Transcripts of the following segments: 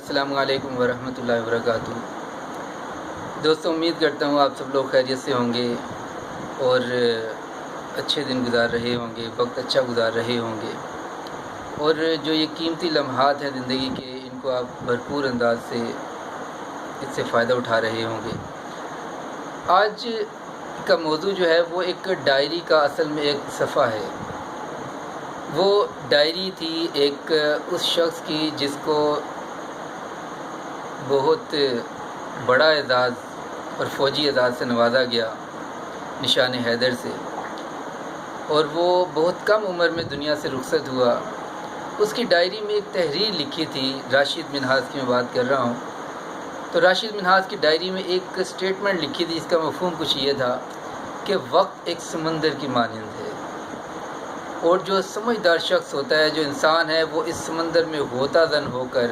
السلام علیکم ورحمۃ اللہ وبرکاتہ۔ دوستوں، امید کرتا ہوں آپ سب لوگ خیریت سے ہوں گے اور اچھے دن گزار رہے ہوں گے، وقت اچھا گزار رہے ہوں گے، اور جو یہ قیمتی لمحات ہیں زندگی کے، ان کو آپ بھرپور انداز سے اس سے فائدہ اٹھا رہے ہوں گے۔ آج کا موضوع جو ہے وہ ایک ڈائری کا اصل میں ایک صفحہ ہے۔ وہ ڈائری تھی ایک اس شخص کی جس کو بہت بڑا اعزاز اور فوجی اعزاز سے نوازا گیا، نشان حیدر سے، اور وہ بہت کم عمر میں دنیا سے رخصت ہوا۔ اس کی ڈائری میں ایک تحریر لکھی تھی، راشد منہاج کی میں بات کر رہا ہوں۔ تو راشد منہاج کی ڈائری میں ایک سٹیٹمنٹ لکھی تھی، اس کا مفہوم کچھ یہ تھا کہ وقت ایک سمندر کی مانند ہے، اور جو سمجھدار شخص ہوتا ہے، جو انسان ہے، وہ اس سمندر میں غوطہ زن ہو کر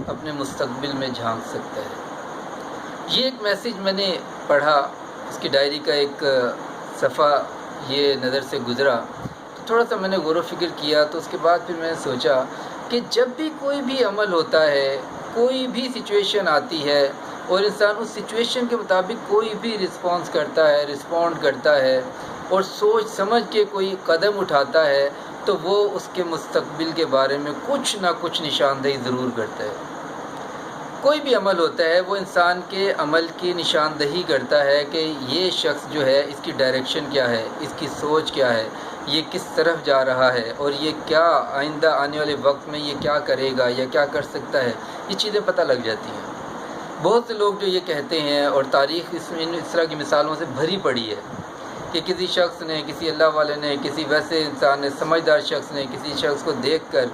اپنے مستقبل میں جھانک سکتا ہے۔ یہ ایک میسیج میں نے پڑھا، اس کی ڈائری کا ایک صفحہ یہ نظر سے گزرا، تو تھوڑا سا میں نے غور و فکر کیا، تو اس کے بعد پھر میں نے سوچا کہ جب بھی کوئی بھی عمل ہوتا ہے، کوئی بھی سچویشن آتی ہے، اور انسان اس سچویشن کے مطابق کوئی بھی رسپونڈ کرتا ہے اور سوچ سمجھ کے کوئی قدم اٹھاتا ہے، تو وہ اس کے مستقبل کے بارے میں کچھ نہ کچھ نشاندہی ضرور کرتا ہے۔ کوئی بھی عمل ہوتا ہے، وہ انسان کے عمل کی نشاندہی کرتا ہے کہ یہ شخص جو ہے، اس کی ڈائریکشن کیا ہے، اس کی سوچ کیا ہے، یہ کس طرف جا رہا ہے، اور یہ کیا آئندہ آنے والے وقت میں یہ کیا کرے گا یا کیا کر سکتا ہے، یہ چیزیں پتہ لگ جاتی ہیں۔ بہت سے لوگ جو یہ کہتے ہیں، اور تاریخ اس طرح کی مثالوں سے بھری پڑی ہے کہ کسی شخص نے، کسی اللہ والے نے، کسی ویسے انسان نے، سمجھدار شخص نے کسی شخص کو دیکھ کر،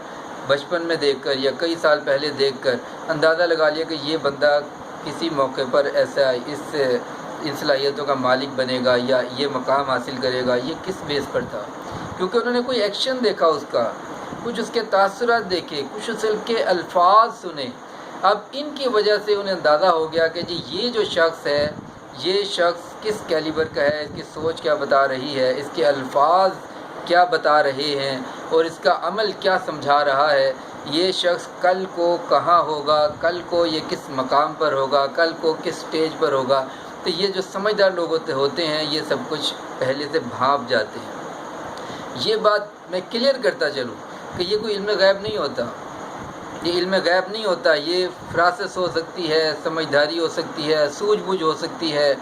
بچپن میں دیکھ کر یا کئی سال پہلے دیکھ کر اندازہ لگا لیا کہ یہ بندہ کسی موقع پر ایسا ان صلاحیتوں کا مالک بنے گا یا یہ مقام حاصل کرے گا۔ یہ کس بیس پر تھا؟ کیونکہ انہوں نے کوئی ایکشن دیکھا اس کا، کچھ اس کے تاثرات دیکھے، کچھ اس کے الفاظ سنے۔ اب ان کی وجہ سے انہیں اندازہ ہو گیا کہ جی یہ جو شخص ہے، یہ شخص کس کیلیبر کا ہے، اس کی سوچ کیا بتا رہی ہے، اس کے الفاظ کیا بتا رہے ہیں، اور اس کا عمل کیا سمجھا رہا ہے۔ یہ شخص کل کو کہاں ہوگا، کل کو یہ کس مقام پر ہوگا، کل کو کس سٹیج پر ہوگا۔ تو یہ جو سمجھدار لوگ ہوتے ہیں، یہ سب کچھ پہلے سے بھانپ جاتے ہیں۔ یہ بات میں کلیئر کرتا چلوں کہ یہ کوئی علم غیب نہیں ہوتا، یہ علم غیب نہیں ہوتا، یہ فراست ہو سکتی ہے، سمجھداری ہو سکتی ہے، سوجھ بوجھ ہو سکتی ہے،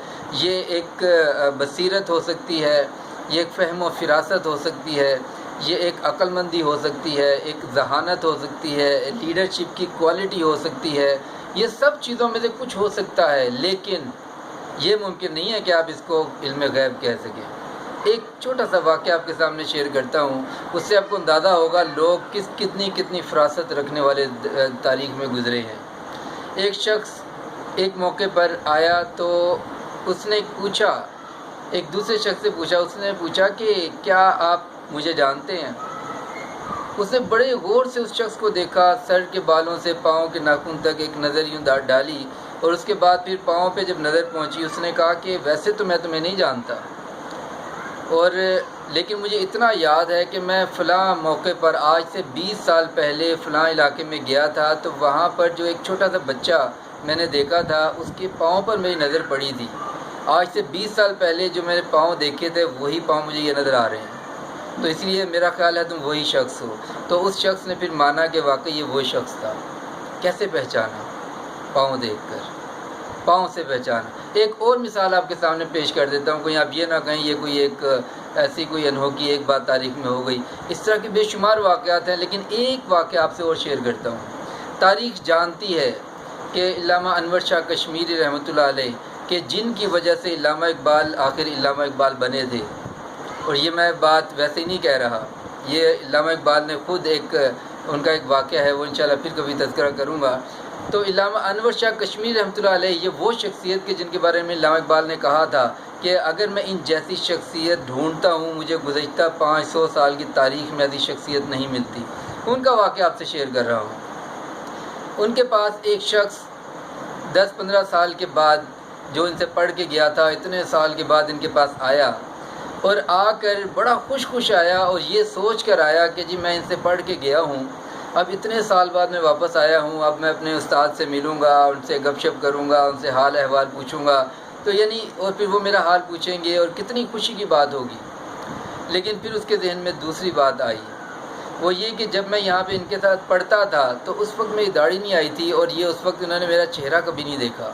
یہ ایک بصیرت ہو سکتی ہے، یہ ایک فہم و فراست ہو سکتی ہے، یہ ایک عقل مندی ہو سکتی ہے، ایک ذہانت ہو سکتی ہے، لیڈرشپ کی کوالٹی ہو سکتی ہے۔ یہ سب چیزوں میں سے کچھ ہو سکتا ہے، لیکن یہ ممکن نہیں ہے کہ آپ اس کو علم غیب کہہ سکیں۔ ایک چھوٹا سا واقعہ آپ کے سامنے شیئر کرتا ہوں، اس سے آپ کو اندازہ ہوگا لوگ کتنی فراست رکھنے والے تاریخ میں گزرے ہیں۔ ایک شخص ایک موقع پر آیا تو اس نے پوچھا، ایک دوسرے شخص سے پوچھا، اس نے پوچھا کہ کیا آپ مجھے جانتے ہیں؟ اس نے بڑے غور سے اس شخص کو دیکھا، سر کے بالوں سے پاؤں کے ناخن تک ایک نظر یوں ڈالی، اور اس کے بعد پھر پاؤں پہ جب نظر پہنچی، اس نے کہا کہ ویسے تو میں تمہیں نہیں جانتا، لیکن مجھے اتنا یاد ہے کہ میں فلاں موقع پر آج سے 20 سال پہلے فلاں علاقے میں گیا تھا، تو وہاں پر جو ایک چھوٹا سا بچہ میں نے دیکھا تھا، اس کے پاؤں پر میری نظر پڑی تھی۔ آج سے 20 سال پہلے جو میں نے پاؤں دیکھے تھے، وہی پاؤں مجھے یہ نظر آ رہے ہیں، تو اس لیے میرا خیال ہے تم وہی شخص ہو۔ تو اس شخص نے پھر مانا کہ واقعی یہ وہی شخص تھا۔ کیسے پہچانا؟ پاؤں دیکھ کر، پاؤں سے پہچانا۔ ایک اور مثال آپ کے سامنے پیش کر دیتا ہوں، کوئی آپ یہ نہ کہیں یہ کوئی ایک ایسی کوئی انہوکی ایک بات تاریخ میں ہو گئی۔ اس طرح کے بے شمار واقعات ہیں، لیکن ایک واقعہ آپ سے اور شیئر کرتا ہوں۔ تاریخ جانتی ہے کہ علامہ انور شاہ کشمیری رحمۃ اللہ علیہ کہ جن کی وجہ سے علامہ اقبال آخر علامہ اقبال بنے تھے، اور یہ میں بات ویسے ہی نہیں کہہ رہا، یہ علامہ اقبال نے خود ان کا ایک واقعہ ہے، وہ انشاءاللہ پھر کبھی تذکرہ کروں گا۔ تو علامہ انور شاہ کشمیری رحمۃ اللہ علیہ یہ وہ شخصیت کے جن کے بارے میں علامہ اقبال نے کہا تھا کہ اگر میں ان جیسی شخصیت ڈھونڈتا ہوں، مجھے گزشتہ 500 سال کی تاریخ میں ایسی شخصیت نہیں ملتی۔ ان کا واقعہ آپ سے شیئر کر رہا ہوں۔ ان کے پاس ایک شخص 10-15 سال کے بعد جو ان سے پڑھ کے گیا تھا، اتنے سال کے بعد ان کے پاس آیا، اور آ کر بڑا خوش آیا، اور یہ سوچ کر آیا کہ جی میں ان سے پڑھ کے گیا ہوں، اب اتنے سال بعد میں واپس آیا ہوں، اب میں اپنے استاد سے ملوں گا، ان سے گپ شپ کروں گا، ان سے حال احوال پوچھوں گا، تو یعنی اور پھر وہ میرا حال پوچھیں گے اور کتنی خوشی کی بات ہوگی۔ لیکن پھر اس کے ذہن میں دوسری بات آئی، وہ یہ کہ جب میں یہاں پہ ان کے ساتھ پڑھتا تھا تو اس وقت میری داڑھی نہیں آئی تھی، اور یہ اس وقت انہوں نے میرا چہرہ کبھی نہیں دیکھا۔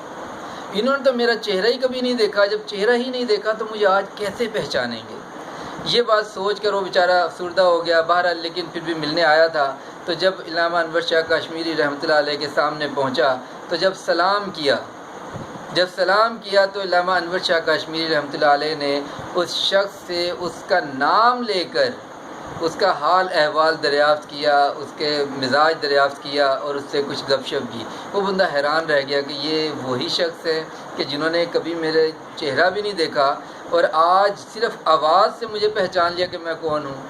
انہوں نے تو میرا چہرہ ہی کبھی نہیں دیکھا، جب چہرہ ہی نہیں دیکھا تو مجھے آج کیسے پہچانیں گے؟ یہ بات سوچ کر وہ بیچارہ افسردہ ہو گیا۔ بہرحال لیکن پھر بھی ملنے آیا تھا، تو جب علامہ انور شاہ کشمیری رحمۃ اللہ علیہ کے سامنے پہنچا تو جب سلام کیا تو علامہ انور شاہ کشمیری رحمۃ اللہ علیہ نے اس شخص سے اس کا نام لے کر اس کا حال احوال دریافت کیا، اس کے مزاج دریافت کیا اور اس سے کچھ گپ شپ کی۔ وہ بندہ حیران رہ گیا کہ یہ وہی شخص ہے کہ جنہوں نے کبھی میرے چہرہ بھی نہیں دیکھا اور آج صرف آواز سے مجھے پہچان لیا کہ میں کون ہوں۔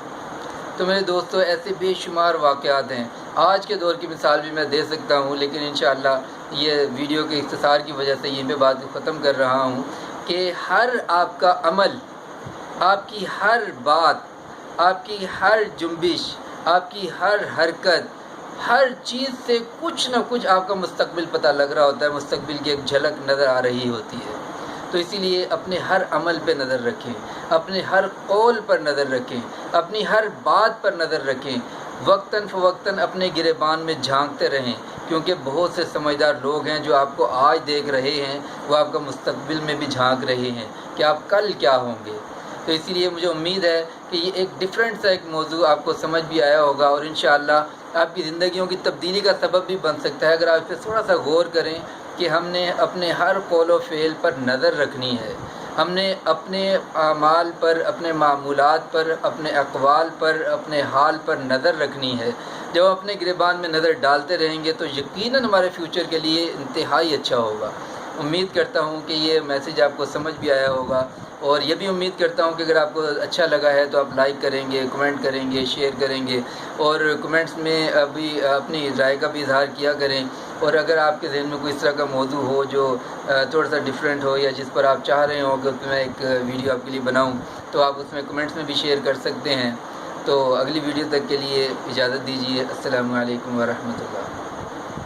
تو میرے دوستو، ایسے بے شمار واقعات ہیں۔ آج کے دور کی مثال بھی میں دے سکتا ہوں، لیکن انشاءاللہ یہ ویڈیو کے اختصار کی وجہ سے یہیں پہ بات ختم کر رہا ہوں کہ ہر آپ کا عمل، آپ کی ہر بات، آپ کی ہر جنبش، آپ کی ہر حرکت، ہر چیز سے کچھ نہ کچھ آپ کا مستقبل پتہ لگ رہا ہوتا ہے، مستقبل کی ایک جھلک نظر آ رہی ہوتی ہے۔ تو اسی لیے اپنے ہر عمل پہ نظر رکھیں، اپنے ہر قول پر نظر رکھیں، اپنی ہر بات پر نظر رکھیں، وقتاً فوقتاً اپنے گریبان میں جھانکتے رہیں، کیونکہ بہت سے سمجھدار لوگ ہیں جو آپ کو آج دیکھ رہے ہیں، وہ آپ کا مستقبل میں بھی جھانک رہے ہیں کہ آپ کل کیا ہوں گے۔ تو اسی لیے مجھے امید ہے کہ یہ ایک ڈیفرنٹ سا ایک موضوع آپ کو سمجھ بھی آیا ہوگا، اور انشاءاللہ آپ کی زندگیوں کی تبدیلی کا سبب بھی بن سکتا ہے اگر آپ اس پہ تھوڑا سا غور کریں کہ ہم نے اپنے ہر قول و فعل پر نظر رکھنی ہے، ہم نے اپنے اعمال پر، اپنے معمولات پر، اپنے اقوال پر، اپنے حال پر نظر رکھنی ہے۔ جب ہم اپنے گریبان میں نظر ڈالتے رہیں گے تو یقیناً ہمارے فیوچر کے لیے انتہائی اچھا ہوگا۔ امید کرتا ہوں کہ یہ میسیج آپ کو سمجھ بھی آیا ہوگا، اور یہ بھی امید کرتا ہوں کہ اگر آپ کو اچھا لگا ہے تو آپ لائک کریں گے، کمنٹ کریں گے، شیئر کریں گے، اور کمنٹس میں ابھی اپنی رائے کا بھی اظہار کیا کریں۔ اور اگر آپ کے ذہن میں کوئی اس طرح کا موضوع ہو جو تھوڑا سا ڈیفرنٹ ہو، یا جس پر آپ چاہ رہے ہوں کہ اس میں ایک ویڈیو آپ کے لیے بناؤں، تو آپ اس میں کمنٹس میں بھی شیئر کر سکتے ہیں۔ تو اگلی ویڈیو تک کے لیے اجازت دیجیے۔ السلام علیکم ورحمۃ اللہ۔